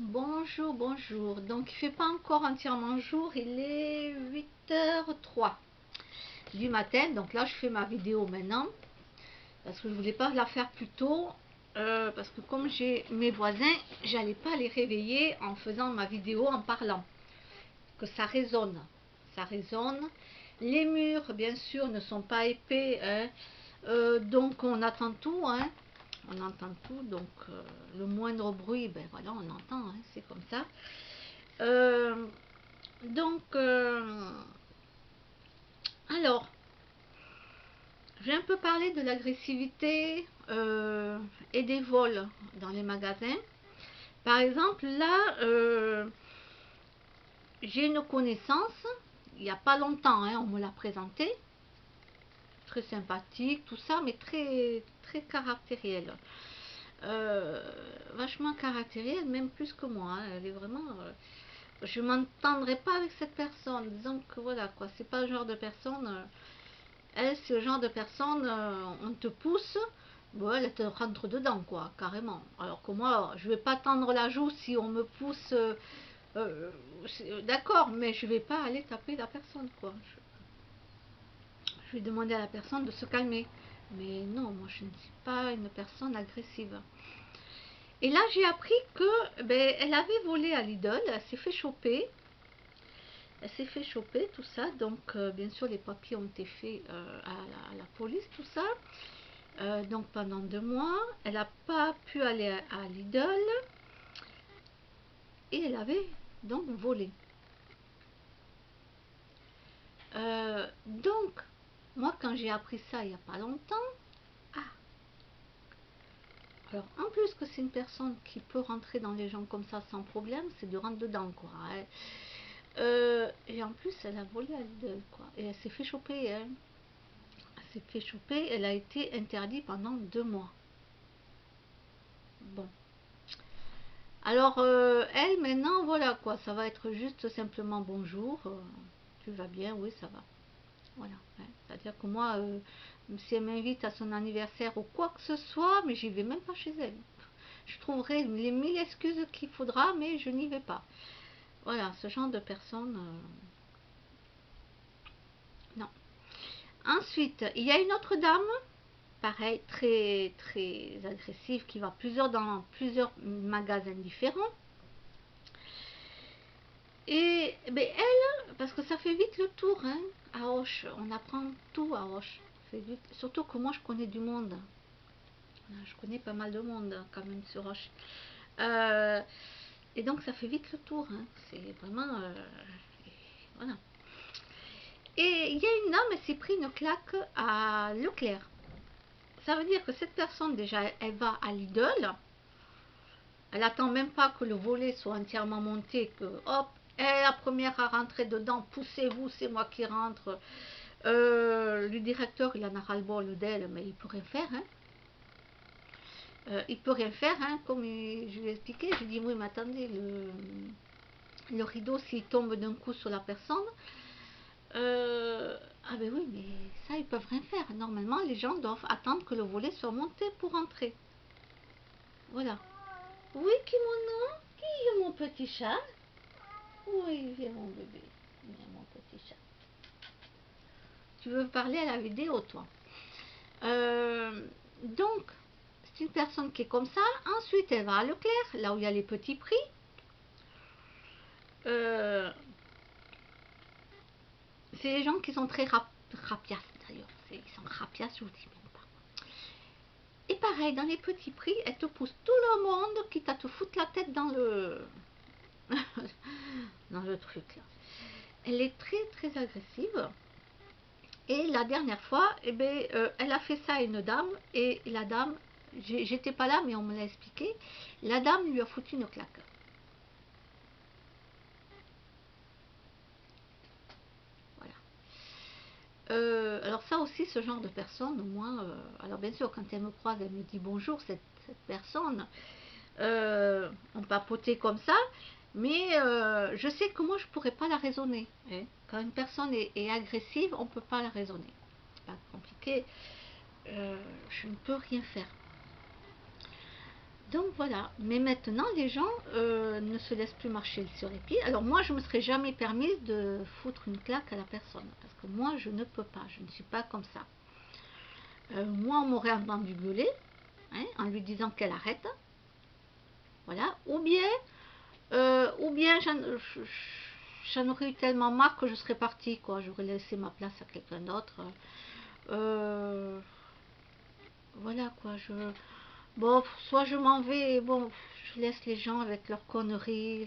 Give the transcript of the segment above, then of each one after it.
Bonjour, bonjour. Donc il fait pas encore entièrement jour, il est 8h03 du matin. Donc là je fais ma vidéo maintenant parce que je voulais pas la faire plus tôt parce que comme j'ai mes voisins, j'allais pas les réveiller en faisant ma vidéo en parlant. Que ça résonne, ça résonne. Les murs bien sûr ne sont pas épais, hein. Donc on attend tout, hein. On entend tout, donc le moindre bruit, ben voilà, on entend, hein, c'est comme ça. Euh, donc, alors, j'ai un peu parlé de l'agressivité et des vols dans les magasins. Par exemple, là, j'ai une connaissance, il n'y a pas longtemps, hein, on me l'a présenté, très sympathique, tout ça, mais très, très caractériel. Vachement caractérielle, même plus que moi, hein, elle est vraiment... je m'entendrai pas avec cette personne, disons que voilà, quoi, c'est pas le genre de personne... elle, c'est le genre de personne, on te pousse, bon, elle te rentre dedans, quoi, carrément. Alors que moi, je vais pas tendre la joue si on me pousse, d'accord, mais je vais pas aller taper la personne, quoi. Je vais demander à la personne de se calmer. Mais non, moi, je ne suis pas une personne agressive. Et là, j'ai appris que, ben, elle avait volé à Lidl, elle s'est fait choper. Elle s'est fait choper, tout ça. Donc, bien sûr, les papiers ont été faits à la police, tout ça. Donc pendant 2 mois, elle n'a pas pu aller à Lidl et elle avait donc volé. Donc, moi quand j'ai appris ça il n'y a pas longtemps, ah, alors en plus que c'est une personne qui peut rentrer dans les gens comme ça sans problème, c'est de rentrer dedans quoi. Hein. Et en plus elle a volé à Lidl quoi. Et elle s'est fait choper. Hein. Elle s'est fait choper, elle a été interdite pendant 2 mois. Bon. Alors, elle, maintenant, voilà quoi, ça va être juste simplement bonjour, tu vas bien, oui, ça va. Voilà. Ouais. C'est-à-dire que moi, si elle m'invite à son anniversaire ou quoi que ce soit, mais j'y vais même pas chez elle. Je trouverai les 1000 excuses qu'il faudra, mais je n'y vais pas. Voilà, ce genre de personne, non. Ensuite, il y a une autre dame, pareil, très très agressive, qui va dans plusieurs magasins différents. Et ben, elle, parce que ça fait vite le tour, hein, à Auch. On apprend tout à Auch. Surtout que moi, je connais du monde. Je connais pas mal de monde hein, quand même sur Auch. Euh, et donc, ça fait vite le tour. Hein. C'est vraiment... voilà. Et il y a une dame, elle s'est pris une claque à Leclerc. Ça veut dire que cette personne, déjà, elle va à Lidl. Elle attend même pas que le volet soit entièrement monté, que hop, elle est la première à rentrer dedans, poussez-vous, c'est moi qui rentre. Le directeur, il en a ras-le-bol d'elle, mais il peut rien faire. Hein. Il peut rien faire, hein, comme je lui ai expliqué. Je lui ai dit, oui, mais attendez, le rideau, s'il tombe d'un coup sur la personne, ah ben oui, mais ça, ils peuvent rien faire. Normalement, les gens doivent attendre que le volet soit monté pour entrer. Voilà. Oui, kimono, qui est mon petit chat? Oui, viens mon bébé, viens mon petit chat. Tu veux parler à la vidéo, toi? Donc, c'est une personne qui est comme ça. Ensuite, elle va à Leclerc, là où il y a les petits prix. Euh, c'est les gens qui sont très rapiaces, d'ailleurs. Ils sont rapiaces, je vous dis même pas. Et pareil, dans les petits prix, elle te pousse tout le monde, quitte à te foutre la tête dans le... dans le truc, là. Elle est très, très agressive. Et la dernière fois, eh ben, elle a fait ça à une dame, et la dame, j'étais pas là, mais on me l'a expliqué, la dame lui a foutu une claque. Voilà. Alors ça aussi, ce genre de personne, moi, alors bien sûr, quand elle me croise, elle me dit bonjour, cette personne, on papotait comme ça, mais je sais que moi, je pourrais pas la raisonner. Hein. Quand une personne est agressive, on peut pas la raisonner. C'est pas compliqué. Je ne peux rien faire. Donc voilà, mais maintenant les gens ne se laissent plus marcher sur les pieds. Alors moi je me serais jamais permise de foutre une claque à la personne, parce que moi je ne peux pas, je ne suis pas comme ça. Moi on m'aurait entendu gueuler, hein, en lui disant qu'elle arrête, voilà, ou bien j'en aurais eu tellement marre que je serais partie, quoi, j'aurais laissé ma place à quelqu'un d'autre. Voilà quoi, bon, soit je m'en vais, bon, je laisse les gens avec leurs conneries,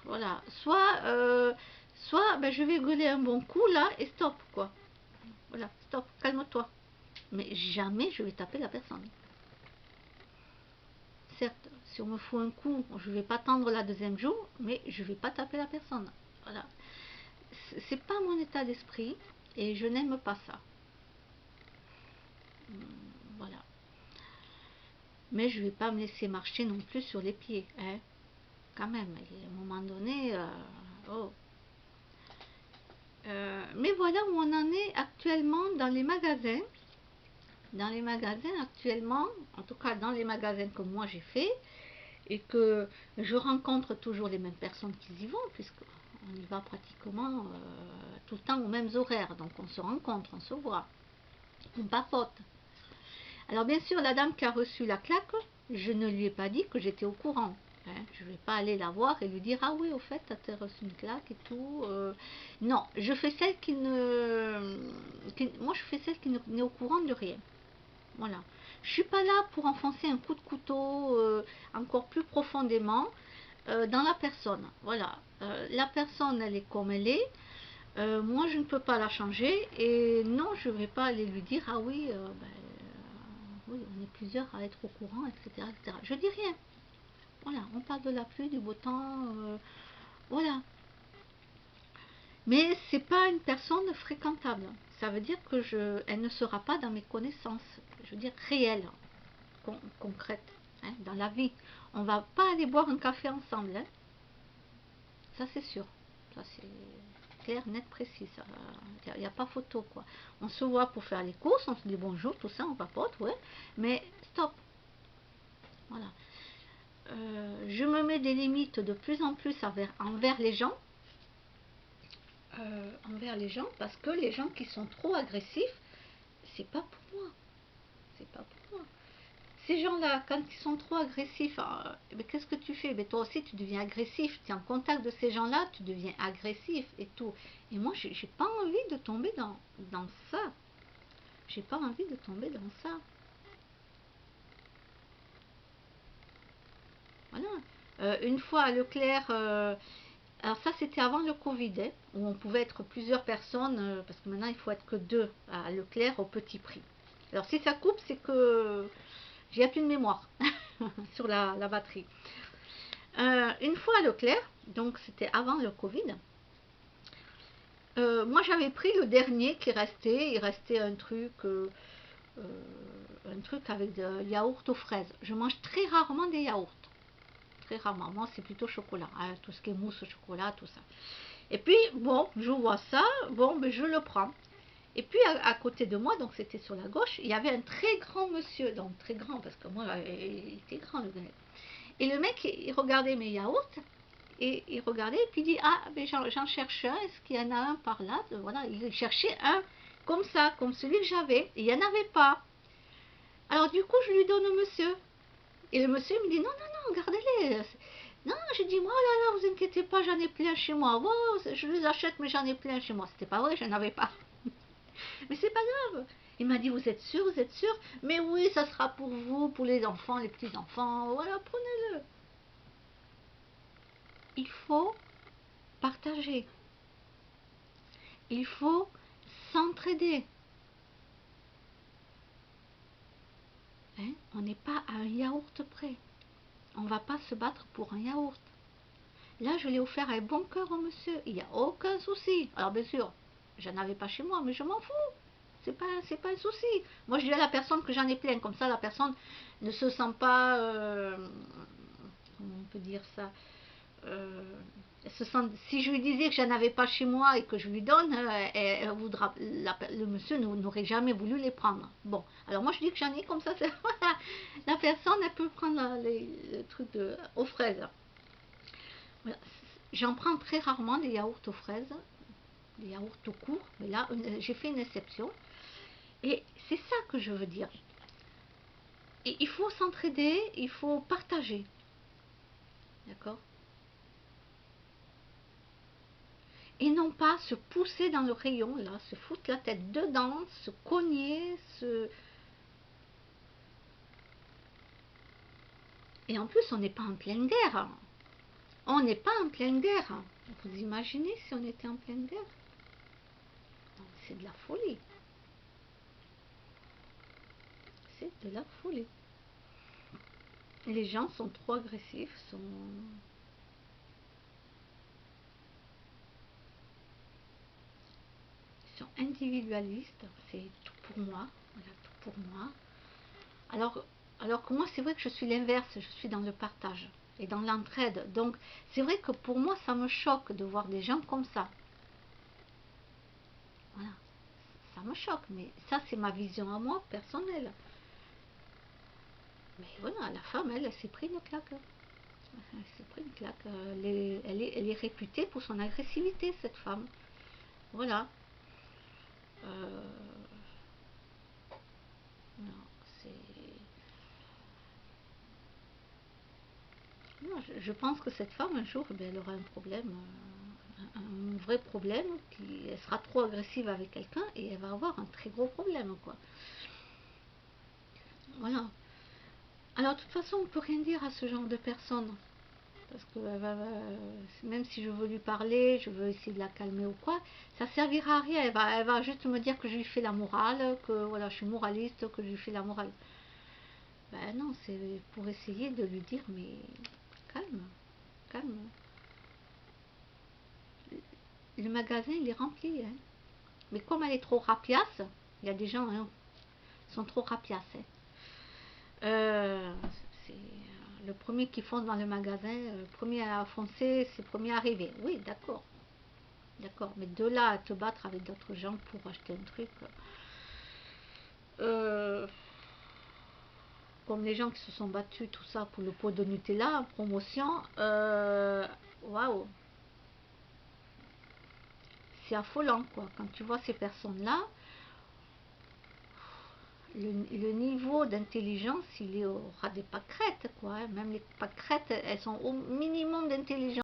voilà, soit ben, je vais gueuler un bon coup là et stop quoi, voilà, stop, calme-toi, mais jamais je vais taper la personne. Certes, si on me fout un coup, je vais pas tendre la deuxième joue, mais je vais pas taper la personne, voilà, c'est pas mon état d'esprit et je n'aime pas ça, voilà. Mais je vais pas me laisser marcher non plus sur les pieds, hein, quand même, à un moment donné, oh. Mais voilà où on en est actuellement dans les magasins. Dans les magasins actuellement, en tout cas dans les magasins que moi j'ai fait, et que je rencontre toujours les mêmes personnes qui y vont, puisqu'on y va pratiquement tout le temps aux mêmes horaires. Donc on se rencontre, on se voit, on papote. Alors bien sûr, la dame qui a reçu la claque, je ne lui ai pas dit que j'étais au courant. Hein, je ne vais pas aller la voir et lui dire ah oui au fait t'as reçu une claque et tout. Non, je fais celle moi je fais celle qui n'est au courant de rien. Voilà. Je suis pas là pour enfoncer un coup de couteau encore plus profondément dans la personne. Voilà. La personne elle est comme elle est. Moi je ne peux pas la changer et non je ne vais pas aller lui dire ah oui oui, on est plusieurs à être au courant, etc., etc. Je dis rien. Voilà, on parle de la pluie, du beau temps, voilà. Mais c'est pas une personne fréquentable. Ça veut dire que elle ne sera pas dans mes connaissances, je veux dire réelles, concrètes, hein, dans la vie. On va pas aller boire un café ensemble, hein. Ça c'est sûr. Ça c'est clair, net, précis. Il n'y a pas photo quoi. On se voit pour faire les courses, on se dit bonjour, tout ça, on papote, ouais. Mais stop. Voilà. Je me mets des limites de plus en plus envers les gens parce que les gens qui sont trop agressifs, c'est pas pour moi. C'est pas pour moi. Ces gens-là, quand ils sont trop agressifs, qu'est-ce que tu fais? Toi aussi, tu deviens agressif. Tu es en contact de ces gens-là, tu deviens agressif et tout. Et moi, j'ai pas envie de tomber dans ça. J'ai pas envie de tomber dans ça. Voilà. Une fois à Leclerc, alors ça c'était avant le Covid, hein, où on pouvait être plusieurs personnes, parce que maintenant il faut être que deux à Leclerc au petit prix. Alors si ça coupe, c'est que j'ai plus de mémoire sur la batterie. Une fois à Leclerc, donc c'était avant le Covid, moi j'avais pris le dernier qui restait, il restait un truc avec de yaourt aux fraises. Je mange très rarement des yaourts. Très rarement. Moi, c'est plutôt chocolat. Hein, tout ce qui est mousse au chocolat, tout ça. Et puis, bon, je vois ça. Bon, ben, je le prends. Et puis, à côté de moi, donc c'était sur la gauche, il y avait un très grand monsieur. Donc, très grand, parce que moi, il était grand, le gars. Et le mec, il regardait mes yaourts. Et il regardait, et puis il dit, ah, ben, j'en cherche un. Est-ce qu'il y en a un par là? Voilà, il cherchait un comme ça, comme celui que j'avais. Et il n'y en avait pas. Alors, du coup, je lui donne au monsieur. Et le monsieur me dit, non, non, non, gardez-les. Non, j'ai dit, moi, oh là, là, vous inquiétez pas, j'en ai plein chez moi. Oh, je les achète, mais j'en ai plein chez moi. C'était pas vrai, j'en avais pas. Mais c'est pas grave. Il m'a dit, vous êtes sûr, vous êtes sûr? Mais oui, ça sera pour vous, pour les enfants, les petits-enfants. Voilà, prenez-le. Il faut partager. Il faut s'entraider. Hein? On n'est pas à un yaourt près. On ne va pas se battre pour un yaourt. Là, je l'ai offert avec bon cœur au monsieur. Il n'y a aucun souci. Alors, bien sûr, j'en avais pas chez moi, mais je m'en fous. C'est pas un souci. Moi, je dis à la personne que j'en ai plein. Comme ça, la personne ne se sent pas, comment on peut dire ça, Si je lui disais que j'en avais pas chez moi et que je lui donne, elle voudra, le monsieur n'aurait jamais voulu les prendre. Bon, alors moi je dis que j'en ai comme ça, voilà, la personne elle peut prendre les trucs aux fraises. Voilà. J'en prends très rarement des yaourts aux fraises, des yaourts tout court, mais là j'ai fait une exception. Et c'est ça que je veux dire. Et il faut s'entraider, il faut partager. D'accord? Et non pas se pousser dans le rayon, là, se foutre la tête dedans, se cogner, Et en plus, on n'est pas en pleine guerre. On n'est pas en pleine guerre. Vous imaginez si on était en pleine guerre? C'est de la folie. C'est de la folie. Et les gens sont trop agressifs, sont individualistes. C'est tout pour moi. Voilà, tout pour moi. Alors que moi, c'est vrai que je suis l'inverse, je suis dans le partage et dans l'entraide. Donc, c'est vrai que pour moi, ça me choque de voir des gens comme ça. Voilà, ça me choque, mais ça, c'est ma vision à moi, personnelle. Mais voilà, la femme, elle s'est pris une claque. Elle s'est pris une claque. Elle est réputée pour son agressivité, cette femme. Voilà. Euh, non, c'est... Non, je pense que cette femme, un jour, elle aura un problème, un vrai problème, elle sera trop agressive avec quelqu'un et elle va avoir un très gros problème, quoi. Voilà. Alors, de toute façon, on ne peut rien dire à ce genre de personne. Parce que même si je veux lui parler, je veux essayer de la calmer ou quoi, ça servira à rien. Elle va juste me dire que je lui fais la morale, que voilà, je suis moraliste, que je lui fais la morale. Ben non, c'est pour essayer de lui dire, mais calme, calme. Le magasin, il est rempli, hein. Mais comme elle est trop rapiace, il y a des gens hein, qui sont trop rapiaces. Hein. Euh, c'est le premier qui fonce dans le magasin, le premier à foncer, c'est le premier à arriver. Oui, d'accord. D'accord. Mais de là à te battre avec d'autres gens pour acheter un truc. Euh, Comme les gens qui se sont battus, tout ça, pour le pot de Nutella en promotion. Waouh! C'est affolant, quoi. Quand tu vois ces personnes-là, le niveau d'intelligence, il est au ras des pâquerettes, quoi. Même les pâquerettes, elles sont au minimum d'intelligence.